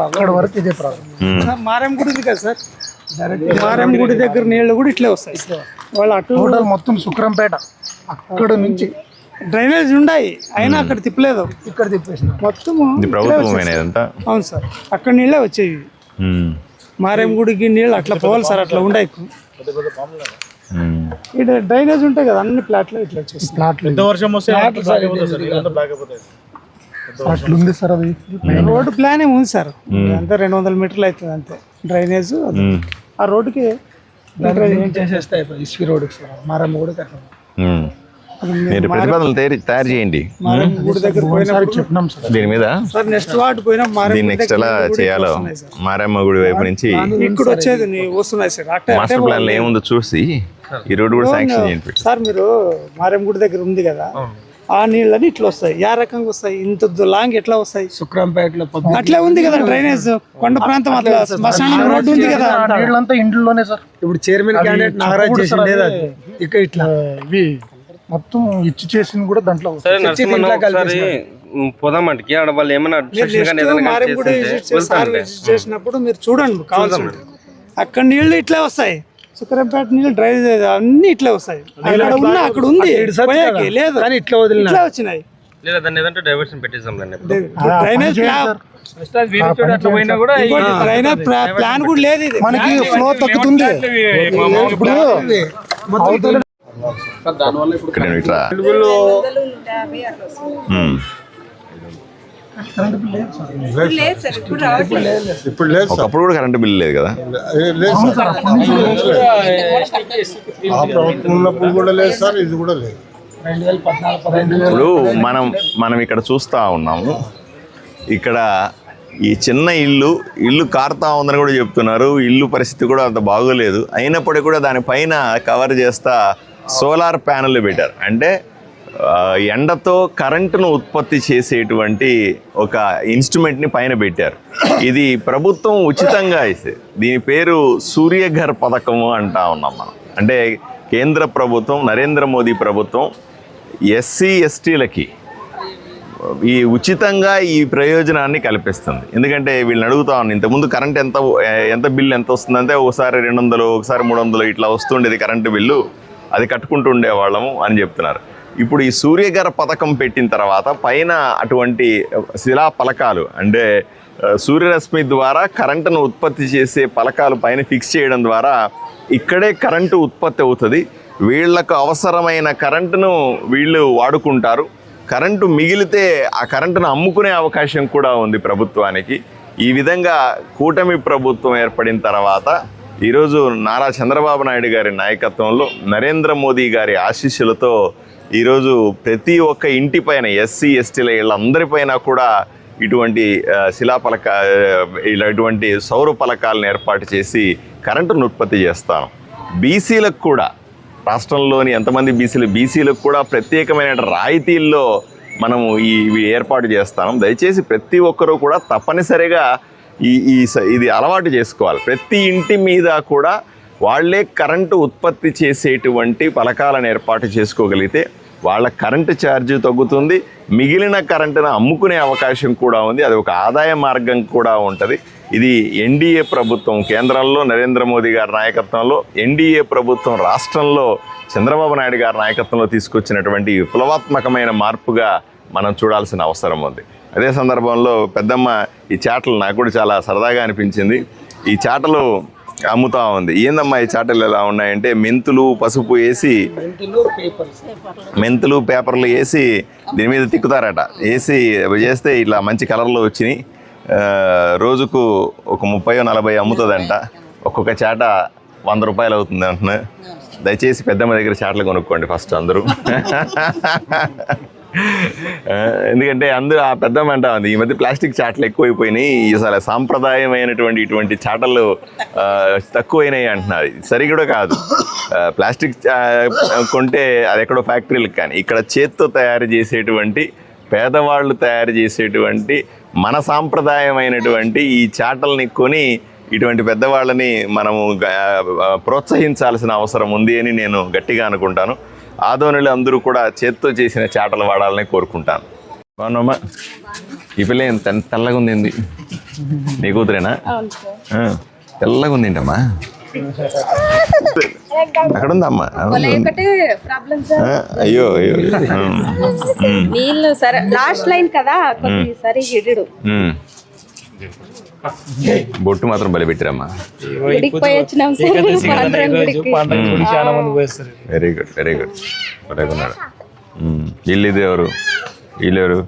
అక్కడ వరకు ఇదే ప్రాబ్లం. మారం గుడి ఉంది కదా సార్, డైరెక్ట్ మారం గుడి దగ్గర నీళ్ళు కూడా ఇట్లే వస్తాయి. వాళ్ళు అటు టోటల్ మొత్తం శుక్రంపేట అక్కడ నుంచి డ్రైనేజ్ ఉన్నాయి, అయినా అక్కడ తిప్పలేదు, ఇక్కడ తిప్పేసిన మొత్తం. అవును సార్, అక్కడ నీళ్ళే వచ్చేవి. మారేం గుడికి నీళ్ళు అట్లా పోవాలి సార్, అట్లా ఉండే. ఇక్కడ డ్రైనేజ్ ఉంటాయి కదా, అన్ని ప్లాట్లు ఇట్లా వచ్చేసి ప్లాట్లు అట్లుంది సార్. అది రోడ్డు ప్లాన్ ఏమి ఉంది సార్, అంతే 200 మీటర్లు అవుతుంది అంతే డ్రైనేజ్. ఆ రోడ్డుకి చేసేస్తాయి ఇస్వి రోడ్డు సార్, మారమ్మ కూడా కట్టాం. మీరు ప్రతిపాదనలు తయారు చేయండి గుడి దగ్గర చెప్పినాం సార్ దీని మీద. సార్ నెక్స్ట్ వార్డు పోయినా దీన్ని నెక్స్ట్ ఎలా చేయాలో మారమ్మ గుడి వైపు నుంచి ఇక్కడ వచ్చేది వస్తున్నాయి సార్. మాస్టర్ ప్లాన్ లో ఏముందో చూసి ఈ రోడ్డు కూడా శాంక్షన్ చేయండి సార్. మీరు మారేం గుడి దగ్గర ఉంది కదా, ఆ నీళ్ళని ఇట్లా వస్తాయి. ఏ రకంగా వస్తాయి, ఇంత లాంగ్ ఎట్లా వస్తాయి? శుక్రంపేటలో అట్లా ఉంది కదా డ్రైనేజ్, కొండ ప్రాంతం అట్లా శ్మశానం రోడ్డు ఉంది కదా. నీళ్ళంతా ఇంట్లోనే సార్. ఇప్పుడు చైర్మన్ క్యాండిడేట్ నాగరాజ్ చేసింది ఇక్కడ ఇట్లా ఇవి మొత్తం ఇచ్చి చేసింది కూడా దాంట్లో పోదామంటే ఆడ వాళ్ళు ఏమైనా చేసినప్పుడు మీరు చూడండి కావాల్సి. అక్కడ నీళ్లు ఇట్లా వస్తాయి, శుక్రంపేట నీళ్ళు డ్రైనేజ్ అన్ని ఇట్లా వస్తాయి. అక్కడ ఉంది లేదు, ఇట్లా వచ్చినాయి. డైవర్షన్ పెట్టేసాం డ్రైనేజ్ ప్లాన్ కూడా లేదు, ఇది మనకి ఫ్లో తగ్గుతుంది. ఇప్పుడు ఒకప్పుడు కూడా కరెంటు బిల్లు లేదు కదా, ఇప్పుడు మనం ఇక్కడ చూస్తూ ఉన్నాము. ఇక్కడ ఈ చిన్న ఇల్లు కారుతా ఉందని కూడా చెప్తున్నారు. ఇల్లు పరిస్థితి కూడా అంత బాగోలేదు. అయినప్పటికీ కూడా దానిపైన కవర్ చేస్తా సోలార్ ప్యానెల్ పెట్టారు. అంటే ఎండతో కరెంటును ఉత్పత్తి చేసేటువంటి ఒక ఇన్స్ట్రుమెంట్ని పైన పెట్టారు. ఇది ప్రభుత్వం ఉచితంగా ఇస్తే, దీని పేరు సూర్యఘర్ పథకము అంటా ఉన్నాం మనం. అంటే కేంద్ర ప్రభుత్వం, నరేంద్ర మోదీ ప్రభుత్వం ఎస్సీ ఎస్టీలకి ఈ ఉచితంగా ఈ ప్రయోజనాన్ని కల్పిస్తుంది. ఎందుకంటే వీళ్ళని అడుగుతా ఉన్నాను, ఇంతకుముందు కరెంట్ ఎంత బిల్లు ఎంత వస్తుందంటే ఒకసారి 200, ఒకసారి 300 ఇట్లా వస్తుండేది కరెంటు బిల్లు, అది కట్టుకుంటూ ఉండేవాళ్ళము అని చెప్తున్నారు. ఇప్పుడు ఈ సూర్యఘర్ పథకం పెట్టిన తర్వాత పైన అటువంటి శిలా పలకాలు, అంటే సూర్యరశ్మి ద్వారా కరెంటును ఉత్పత్తి చేసే పలకాలు పైన ఫిక్స్ చేయడం ద్వారా ఇక్కడే కరెంటు ఉత్పత్తి అవుతుంది. వీళ్లకు అవసరమైన కరెంటును వీళ్ళు వాడుకుంటారు. కరెంటు మిగిలితే ఆ కరెంటును అమ్ముకునే అవకాశం కూడా ఉంది ప్రభుత్వానికి. ఈ విధంగా కూటమి ప్రభుత్వం ఏర్పడిన తర్వాత ఈరోజు నారా చంద్రబాబు నాయుడు గారి నాయకత్వంలో, నరేంద్ర మోదీ గారి ఆశీస్సులతో ఈరోజు ప్రతి ఒక్క ఇంటిపైన ఎస్సీ ఎస్టీల ఇళ్ళందరిపైన కూడా ఇటువంటి ఇటువంటి సౌర పలకాలను ఏర్పాటు చేసి కరెంటును ఉత్పత్తి చేస్తాను. బీసీలకు కూడా, రాష్ట్రంలోని ఎంతమంది బీసీలకు కూడా ప్రత్యేకమైన రాయితీల్లో మనము ఇవి ఏర్పాటు చేస్తాము. దయచేసి ప్రతి ఒక్కరూ కూడా తప్పనిసరిగా ఇది అలవాటు చేసుకోవాలి. ప్రతి ఇంటి మీద కూడా వాళ్లే కరెంటు ఉత్పత్తి చేసేటువంటి పలకాలను ఏర్పాటు చేసుకోగలిగితే వాళ్ళ కరెంటు ఛార్జ్ తగ్గుతుంది, మిగిలిన కరెంటును అమ్ముకునే అవకాశం కూడా ఉంది. అది ఒక ఆదాయ మార్గం కూడా ఉంటుంది. ఇది ఎన్డీఏ ప్రభుత్వం కేంద్రంలో నరేంద్ర మోదీ గారి నాయకత్వంలో, ఎన్డీఏ ప్రభుత్వం రాష్ట్రంలో చంద్రబాబు నాయుడు గారి నాయకత్వంలో తీసుకొచ్చినటువంటి విప్లవాత్మకమైన మార్పుగా మనం చూడాల్సిన అవసరం ఉంది. అదే సందర్భంలో పెద్దమ్మ ఈ చాటలు నాకు కూడా చాలా సరదాగా అనిపించింది. ఈ చాటలు అమ్ముతా ఉంది. ఏందమ్మా ఈ చాటలు ఎలా ఉన్నాయంటే, మెంతులు పసుపు వేసి, మెంతులు పేపర్లు వేసి దీని మీద తిక్కుతారట. వేసి చేస్తే ఇట్లా మంచి కలర్లో వచ్చినాయి. రోజుకు ఒక 30-40 అమ్ముతుందంట. ఒక్కొక్క చాట 100 రూపాయలు అవుతుంది అంటున్నా. దయచేసి పెద్దమ్మ దగ్గర చాటలు కొనుక్కోండి ఫస్ట్ అందరూ. ఎందుకంటే అందరూ ఆ పెద్దమ్మ అంటా ఉంది, ఈ మధ్య ప్లాస్టిక్ చాటలు ఎక్కువైపోయినాయి, అసలు సాంప్రదాయమైనటువంటి ఇటువంటి చాటలు తక్కువైనాయి అంటున్నారు. సరి కూడా కాదు. ప్లాస్టిక్ కొంటే అది ఎక్కడో ఫ్యాక్టరీలకు, కానీ ఇక్కడ చేత్తో తయారు చేసేటువంటి, పేదవాళ్ళు తయారు చేసేటువంటి మన సాంప్రదాయమైనటువంటి ఈ చాటల్ని కొని ఇటువంటి పెద్దవాళ్ళని మనము ప్రోత్సహించాల్సిన అవసరం ఉంది అని నేను గట్టిగా అనుకుంటాను. ఆదోనులు అందరూ కూడా చేత్తో చేసిన చాటలు వాడాలని కోరుకుంటాను. అవునమ్మా, ఈ పిల్ల ఎంత తెల్లగా ఉంది. నీ కూతురేనా ఆ, తెల్లగా ఉంది ఏంటమ్మా అక్కడ ఉందమ్మా అయ్యో అయ్యో నీళ్ళు సరే లాస్ట్ లైన్ కదా సరే గిడు బొట్టు మాత్రం బలి పెట్టిరమ్మా గుడికి పోయి వచ్చినాం sir very good very good ఉన్నాడు వీళ్ళు ఇది ఎవరు వీళ్ళు ఎవరు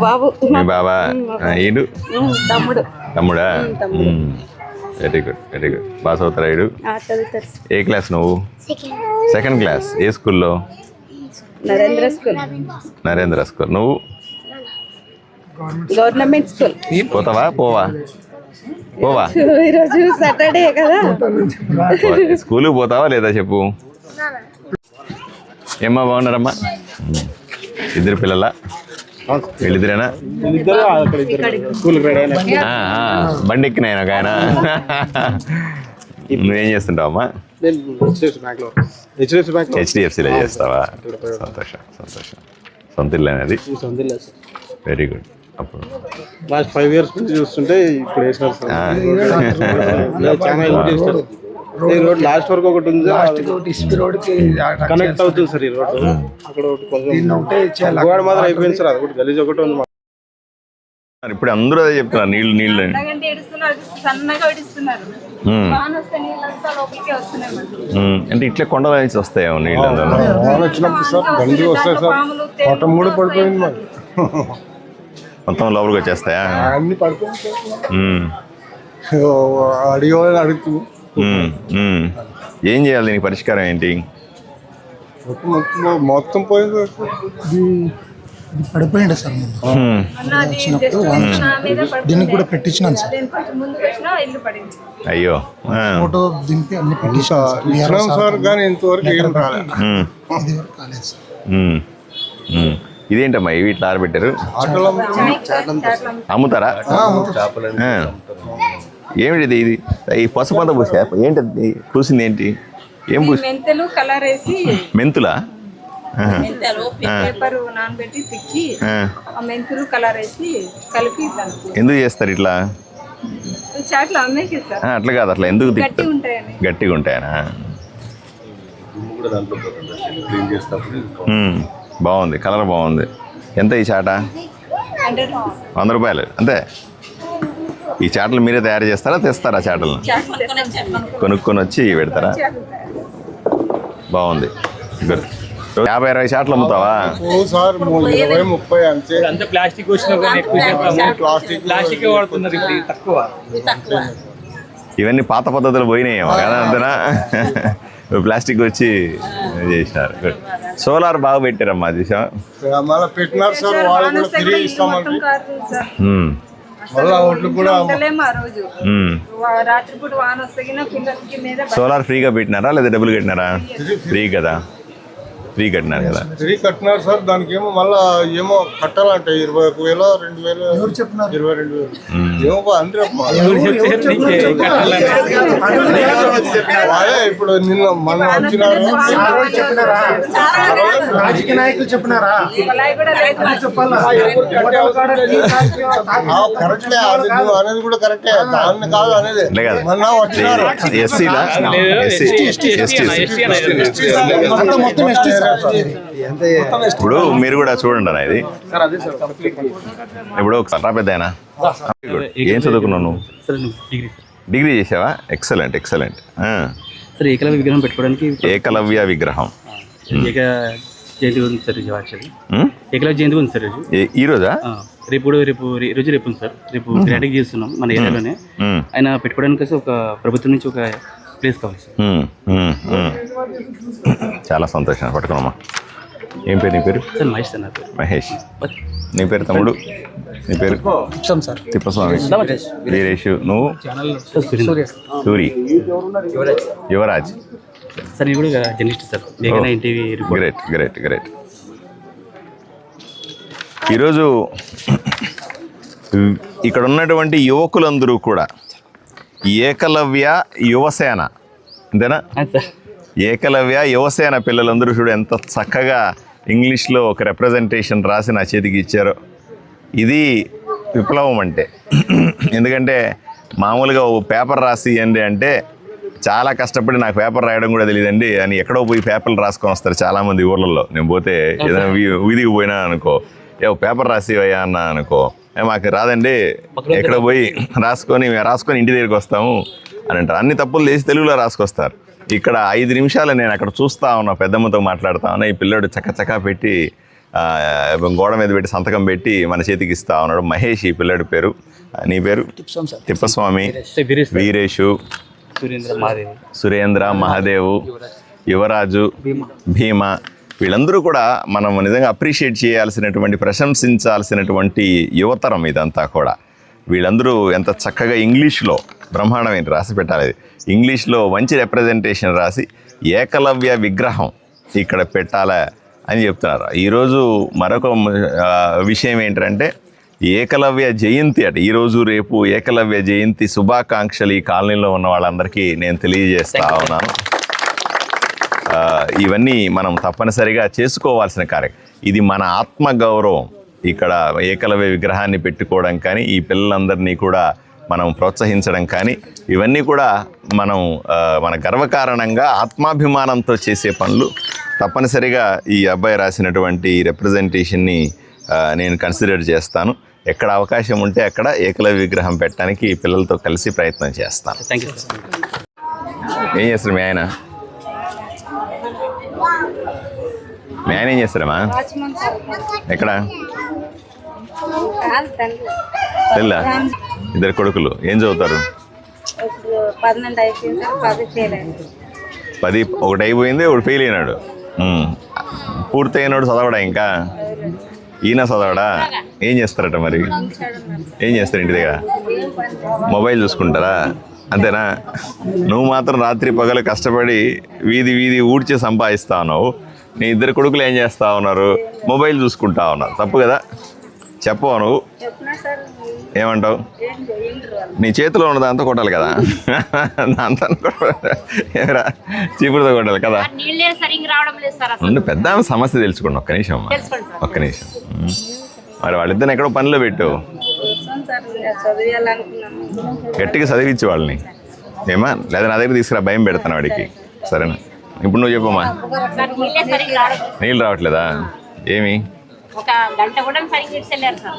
బాబు మీ బాబా ఈడు తమ్ముడా వెరీ గుడ్ బాగా చదువుతారా ఈడు ఏ క్లాస్ నువ్వు సెకండ్ క్లాస్ ఏ స్కూల్లో నరేంద్ర స్కూల్ నువ్వు గవర్నమెంట్ స్కూల్ పోతావా పోవా ఈరోజు సాటర్డే కదా స్కూల్కి పోతావా లేదా చెప్పు ఏమ్మా బాగున్నారమ్మా ఇద్దరు పిల్లల వీళ్ళిద్దరేనా బండి ఎక్కినాయన ఒక ఆయన నువ్వేం చేస్తుంటావమ్మా హెచ్డిఎఫ్సిలో చేస్తావా సంతోషం సొంత ఇల్లు అనేది వెరీ గుడ్ అప్పుడు లాస్ట్ 5 years నుంచి చూస్తుంటే ఇప్పుడు వేసినారు సార్ ఈ రోడ్ లాస్ట్ వరకు ఒకటి ఉంది కనెక్ట్ అవుతుంది సార్ ఈ రోడ్ అక్కడ ఒకటి కొంచెం మాత్రం అయిపోయింది సార్ అది ఒకటి గలీజ్ ఒకటి ఉంది. ఇప్పుడు అందరూ అదే చెప్తున్నారు నీళ్ళు అంటే ఇట్లా కొండల నుంచి వస్తాయేమో నీళ్ళు వచ్చినప్పుడు సార్ గండి వస్తాయి సార్ మొత్తం కూడా పడిపోయింది మాకు మొత్తం లోపలికి వచ్చేస్తాయా అన్ని పడిపోయింది అడిగేవాళ్ళని అడుగుతూ ఏం చేయాలి దీనికి పరిష్కారం ఏంటి మొత్తం పోయింది పడిపోయింది సార్ వచ్చినప్పుడు దీనికి కూడా పెట్టించినాను సార్ అయ్యో ఫోటో దింపి అన్ని పెట్టించాను సార్ కానీ ఇంతవరకు ఏం రాలేదు ఇది వరకు కాలేదు సార్ ఇదేంటమ్మా ఇవి ఇట్లా ఆరబెట్టారు అమ్ముతారా ఏమిటి ఇది ఈ పసుపంత పూసా ఏంటి పూసింది ఏంటి ఏం పూసి మెంతులు కలర్ వేసి మెంతులా పేపర్ నానబెట్టి పిచ్చి ఆ మెంతులు కలర్ వేసి కలిపి ఎందుకు చేస్తారు ఇట్లా చాట్లు అమ్మేకి సార్ అట్లా కాదు అట్లా ఎందుకు గట్టి తిప్పుతారు ఉంటాయని గట్టిగా ఉంటాయనా బాగుంది కలర్ బాగుంది ఎంత ఈ చాట 100 రూపాయలు అంతే ఈ చాటలు మీరే తయారు చేస్తారా తెస్తారా చాటలను కొనుక్కొని వచ్చి పెడతారా బాగుంది గుడ్ 50-60 చాట్లు అమ్ముతావా సార్ 20-30 అంతే ప్లాస్టిక్ ప్లాస్టిక్ వాడుతున్నారు ఇప్పుడు తక్కువ ఇవన్నీ పాత పద్ధతులు పోయినాయేమో కదా అంతేనా ప్లాస్టిక్ వచ్చి చేసినారు సోలార్ బాగా పెట్టారమ్మా అది మళ్ళీ పెట్టినారు సార్ వాళ్ళు కూడా ఫ్రీ ఇస్తామంటే మళ్ళీ ఓట్లు కూడా రాత్రిపూట వాన వస్తే పిల్లలకి మీద సోలార్ ఫ్రీగా పెట్టినారా లేదా డబ్బులు కట్టినారా ఫ్రీ కదా ఫ్రీ కట్టినారు కదా ఫ్రీ కట్టినారు సార్ దానికి ఏమో మళ్ళా ఏమో కట్టాలంటే 21,000 2,000 22,000 ఏమో అంటే ఇప్పుడు నిన్న మన వచ్చినారు రాజకీయ నాయకులు చెప్పినారా కరెక్టే అది నువ్వు అనేది కూడా కరెక్టే దాన్ని కాదు అనేది మొన్న వచ్చినారు ఎస్సీలా మొత్తం ఎస్టీ ఇప్పుడు మీరు కూడా చూడండి అన్న ఇది ఇప్పుడు ఒకసారి రా పెద్ద ఏం చదువుకున్నావు నువ్వు డిగ్రీ చేసావా ఎక్సలెంట్ సార్ ఏకలవ్య విగ్రహం పెట్టుకోవడానికి ఏకలవ్య విగ్రహం జయంతి ఉంది సార్ యాక్చువల్లీ ఏకలవ్య జయంతి ఉంది సార్ ఈ రోజా రేపు ఉంది సార్ రేపు గ్రాండింగ్ చేస్తున్నాం మన ఏరియాలోనే ఆయన పెట్టుకోవడానికి ఒక ప్రభుత్వం నుంచి ఒక ప్లేస్ కావాలి సార్ చాలా సంతోషం పట్టుకున్నామా ఏం పేరు నీ పేరు సార్ మహేష్ సార్ నా పేరు మహేష్ నీ పేరు తమ్ముడు నీ పేరు సార్ తిప్పస్వామి వీరేష్ నువ్వు సూరి యువరాజ్ సార్ నేను కూడా జర్నలిస్ట్ సార్ లేఖన ఎన్టీవీ గ్రేట్ ఈరోజు ఇక్కడ ఉన్నటువంటి యువకులందరూ కూడా ఏకలవ్య యువసేన అంతేనా ఏకలవ్య యువసేన పిల్లలందరూ చూడు ఎంత చక్కగా ఇంగ్లీష్లో ఒక రిప్రజెంటేషన్ రాసి నా చేతికి ఇచ్చారో ఇది విప్లవం అంటే. ఎందుకంటే మామూలుగా ఓ పేపర్ రాసి అండి అంటే చాలా కష్టపడి నాకు పేపర్ రాయడం కూడా తెలియదండి అని ఎక్కడో పోయి పేపర్లు రాసుకొని వస్తారు చాలామంది ఊర్లలో. నేను పోతే ఏదైనా వీధికి పోయినా అనుకో, పేపర్ రాసి అయ్యా అన్నా అనుకో, మాకు రాదండి, ఎక్కడో పోయి రాసుకొని ఇంటి దగ్గరికి వస్తాము అని అంటారు. అన్ని తప్పులు చేసి తెలుగులో రాసుకొస్తారు. ఇక్కడ 5 నిమిషాలు నేను అక్కడ చూస్తూ ఉన్నా, పెద్దమ్మతో మాట్లాడుతా ఉన్నా. ఈ పిల్లోడు చక్కచక్క పెట్టి గోడ మీద పెట్టి సంతకం పెట్టి మన చేతికి ఇస్తా ఉన్నాడు. మహేష్ ఈ పిల్లాడి పేరు. నీ పేరు? తిప్పస్వామి, వీరేషు, సురేంద్ర, మహాదేవు, యువరాజు, భీమా. వీళ్ళందరూ కూడా మనం నిజంగా అప్రిషియేట్ చేయాల్సినటువంటి, ప్రశంసించాల్సినటువంటి యువతరం ఇదంతా కూడా. వీళ్ళందరూ ఎంత చక్కగా ఇంగ్లీష్లో బ్రహ్మాండమైన రాసి పెట్టాలి. ఇంగ్లీష్లో మంచి రిప్రజెంటేషన్ రాసి ఏకలవ్య విగ్రహం ఇక్కడ పెట్టాలా అని చెప్తున్నారు. ఈరోజు మరొక విషయం ఏంటంటే ఏకలవ్య జయంతి అట. ఈరోజు రేపు ఏకలవ్య జయంతి శుభాకాంక్షలు ఈ కాలనీలో ఉన్న వాళ్ళందరికీ నేను తెలియజేస్తా ఉన్నాను. ఇవన్నీ మనం తప్పనిసరిగా చేసుకోవాల్సిన కార్యక్రమం. ఇది మన ఆత్మగౌరవం. ఇక్కడ ఏకలవ్య విగ్రహాన్ని పెట్టుకోవడం కానీ, ఈ పిల్లలందరినీ కూడా మనం ప్రోత్సహించడం కానీ, ఇవన్నీ కూడా మనం మన గర్వకారణంగా ఆత్మాభిమానంతో చేసే పనులు. తప్పనిసరిగా ఈ అబ్బాయి రాసినటువంటి రిప్రజెంటేషన్ని నేను కన్సిడర్ చేస్తాను. ఎక్కడ అవకాశం ఉంటే అక్కడ ఏకలవ్య విగ్రహం పెట్టడానికి పిల్లలతో కలిసి ప్రయత్నం చేస్తాను. Thank you sir. ఏం చేస్తారు మీ ఆయన? మీ ఆయన ఏం చేస్తారమ్మా? ఎక్కడ? తెల్లా? 2 కొడుకులు. ఏం చదువుతారు? 10 ఒకటి అయిపోయింది, ఒకటి ఫెయిల్ అయినాడు. పూర్తి అయినాడు చదవడా? ఇంకా ఈయన చదవడా? ఏం చేస్తారట మరి? ఏం చేస్తారు ఇంటి దగ్గర? మొబైల్ చూసుకుంటారా? అంతేనా? నువ్వు మాత్రం రాత్రి పగలు కష్టపడి వీధి ఊడ్చి సంపాదిస్తా ఉన్నావు. నీ 2 కొడుకులు ఏం చేస్తా ఉన్నారు? మొబైల్ చూసుకుంటా ఉన్నారు. తప్పు కదా? చెప్పవు నువ్వు? ఏమంటావు? నీ చేతిలో ఉన్న దాంతో కొట్టాలి కదా, దాంతో ఏమరా చీపురుతో కొట్టాలి కదా. ముందు పెద్ద సమస్య తెలుసుకోండి. ఒక్క నిమిషం అమ్మా, ఒక్క నిమిషం. మరి వాళ్ళిద్దరిని ఎక్కడో పనిలో పెట్టు, గట్టిగా చదివించు వాళ్ళని. ఏమా లేదా నా దగ్గర తీసుకురా, భయం పెడతాను వాడికి. సరేనా? ఇప్పుడు నువ్వు చెప్పమ్మా. నీళ్ళు రావట్లేదా? ఏమి? ఒక గంట కూడా సరిగ్గా ఇచ్చలేరు సార్.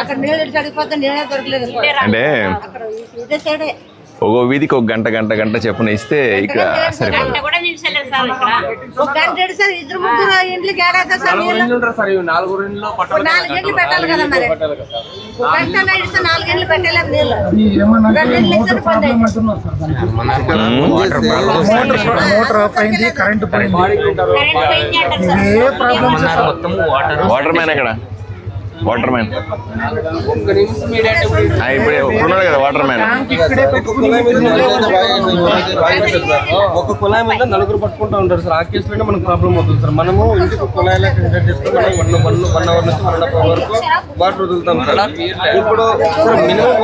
అక్కడ నీళ్ళు చడిపోతే నీళ్ళే దొరకలేదు. అంటే ఒక వీధికి ఒక గంట చెప్పున ఇస్తే ఇక్కడ సరిపోతుంది. ఒక గంట సార్, 2-3 ఇంట్లకి ఏడాది సార్. 4 గంటలు పెట్టాలి కదా మరి. ఒక గంట ఇస్తే 4 గంటలు పెట్టలేము నీళ్ళు. మోటార్ ఆఫ్ అయింది, కరెంట్ పోయింది. వాటర్ మ్యాన్ ఎక్కడ? వాటర్ మ్యాన్ ఇప్పుడు ఉన్నాడు కదా వాటర్ మ్యాన్. ఒక కుళాయి మీద 4 పట్టుకుంటూ ఉంటారు సార్. ఆ కేసులోనే మనకు ప్రాబ్లం అవుతుంది సార్. మనము ఇంటికి కుళాయిలో కనెక్ట్ చేసుకుని 1 అవర్ నుంచి 1.5 అవర్ వరకు వాటర్ వదులుతాం సార్. ఇప్పుడు సార్ మినిమం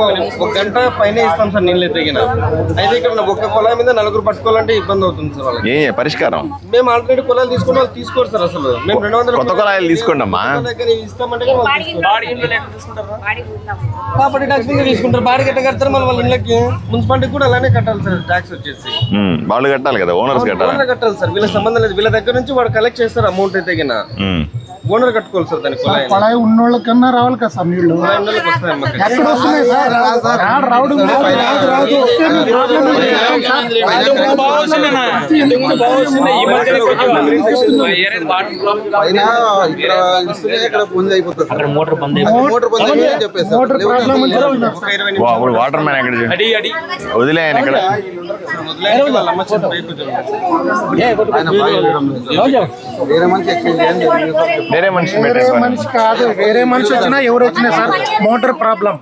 1 గంట పైన ఇస్తాం సార్ నీళ్ళు ఎత్తిగిన. అయితే ఇక్కడ ఒక కుళాయి మీద 4 పట్టుకోవాలంటే ఇబ్బంది అవుతుంది సార్ వాళ్ళకి. ఏ పరిష్కారం? మేము ఆల్రెడీ కుళాయిలు తీసుకుని వాళ్ళు తీసుకోరు సార్. అసలు మేము 200 కొత్త కుళాయిలు తీసుకోండి అమ్మా. ఇస్తామంటే ప్రాపర్టీ ట్యాక్స్ మీద తీసుకుంటారు. బాడీ కట్ట కడతారు మళ్ళీ వాళ్ళ ఇళ్ళకి. మున్సిపాలిటీకి కూడా అలానే కట్టాలి సార్ ట్యాక్స్ వచ్చేసి. వాళ్ళు కట్టాలి కదా, ఓనర్స్ కట్టాలి సార్. వీళ్ళకి సంబంధం లేదు. వీళ్ళ దగ్గర నుంచి వాడు కలెక్ట్ చేస్తారు అమౌంట్ అయితే ఓనర్ కట్టుకోవాలి సార్. దానికి పడాయి ఉన్నోళ్ళ కన్నా రావాలి కదా సార్ నీళ్ళు. ఎక్కడ వస్తున్నాయి సార్? రావడం వాటర్ మ్యాన్ ఎక్కడ వదిలే ఆయన ఇక్కడ వేరే మనిషి కాదు, వేరే మనిషి వచ్చినా ఎవరు వచ్చినా సార్ మోటార్ ప్రాబ్లం.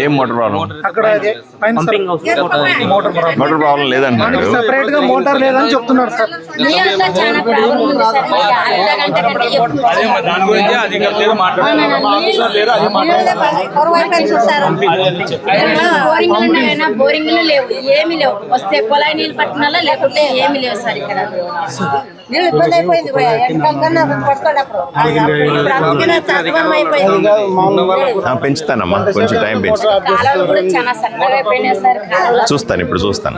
ఏం మోటార్ ప్రాబ్లం? అక్కడ మోటార్ ప్రాబ్లం లేదంటున్నాడు. సెపరేట్ గా మోటార్ లేదని చెప్తున్నారు సార్. బోరింగ్లు లేవు, ఏమి లేవు. వస్తే కొలాయి నీళ్ళు పట్టినాలా, లేకుంటే ఏమి లేవు సార్ ఇక్కడ. నీళ్ళు ఇబ్బంది అయిపోయింది ఎండకాల కన్నా పడతాడు అప్పుడు ఇప్పుడు అందుకనే తక్కువ అయిపోయింది. పెంచుతానమ్మా, కొంచెం టైం పెంచు. కాలాలు కూడా చాలా సన్నగా అయిపోయినాయి సార్. చూస్తాను, ఇప్పుడు చూస్తాను.